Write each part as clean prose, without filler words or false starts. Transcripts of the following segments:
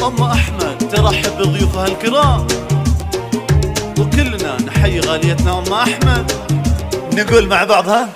أم أحمد ترحب بضيوفها الكرام، وكلنا نحيي غاليتنا أم أحمد. نقول مع بعضها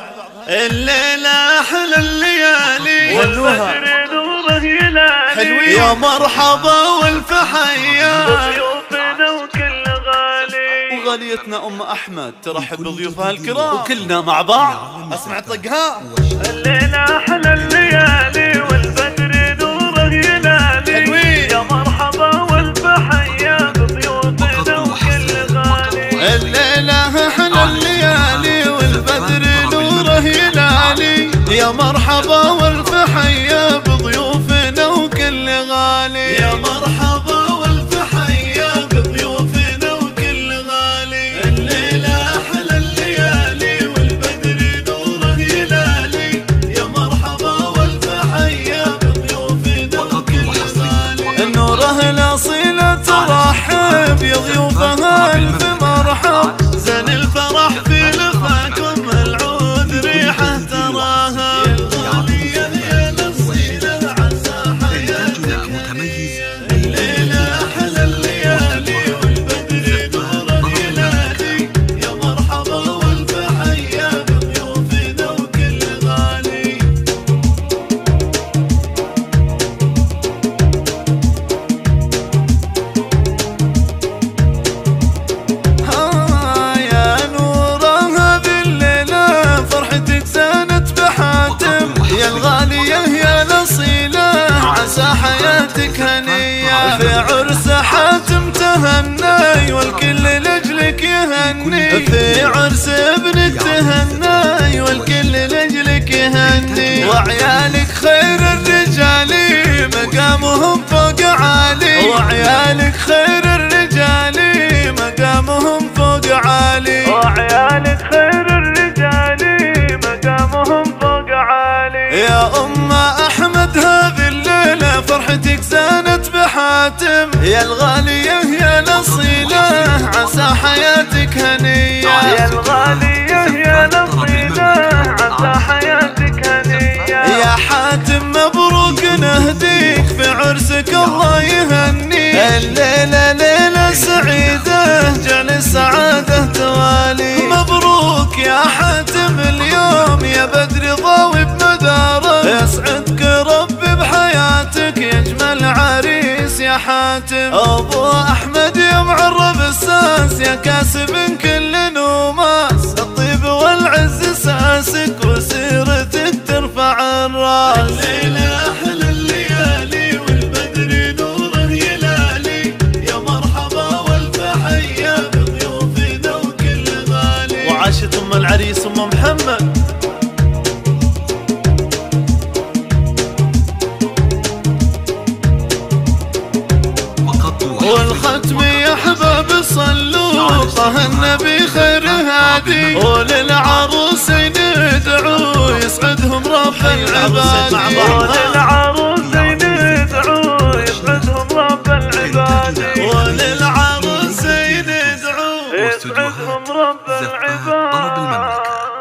الليلة أحلى الليالي والفجر نوره يلالي، حلوين يا مرحبا والف حيا ضيوفنا وكل غالي. وغاليتنا أم أحمد ترحب بضيوفها الكرام، وكلنا مع بعض أسمع طقها. الليلة أحلى الليالي والبدر نوره يلالي، حلوين يا مرحبا والف حيا بضيوفنا وكل غالي. الليلة أحلى الليالي والبدر نوره يلالي، يا مرحبا والف حيا بضيوفنا وكل غالي. يا مرحبا والف حيا بضيوفنا وكل غالي. الليلة أحلى الليالي والبدر نوره يلالي، يا مرحبا والف حيا بضيوفنا وكل غالي. نوره الأصيلة ترحب يا ضيوفها ألف مرحب، زين الفرح في لقاكم العود ريحه تراها. يا الغالية يا الأصيلة عسى حياتك هنية. الليلة أحلى الليالي والبدر نوره يلالي، يا مرحبا والف حيا بضيوفنا وكل غالي. يا نورها بالليلة فرحتك زانت بحاتم، يا الغالية يا الأصيلة عسى حياتك هنية. في عرس حاتم تهني والكل لأجلك يهني، في عرس ابنك تهني والكل لأجلك يهني. وعيالك خير الرجال مقامهم فوق عالي، وعيالك خير الرجال مقامهم فوق عالي، وعيالك خير الرجال مقامهم فوق عالي. يا أم أحمد هذه الليلة فرحتك زانت بحاتم، يا الغالية يا الأصيلة عسى حياتك هنية. يا الغالية يا الأصيلة عسى حياتك هنية. يا حاتم مبروك نهديك في عرسك الله يهنيك. الليلة ليلة سعيدة جعل السعادة توالي. مبروك يا حاتم اليوم يا بدر ضاوي بمدارك، يسعدك ربي بحياتك يا اجمل عريس يا حاتم. ابو احمد يا معرب الساس يا كاسب كل نوماس، الطيب والعز ساسك وسيرتك ترفع الراس. الليلة احلى الليالي والبدر نوره يلالي، يا مرحبا والف حيا بضيوفنا وكل غالي. وعاشت ام العريس ام محمد. والختم يا احباب صلوا طه النبي خير هادي، وللعروسين ادعوا يسعدهم رب العباد. وللعروسين ادعوا يسعدهم رب العباد، وللعروسين ادعوا يسعدهم رب العباد.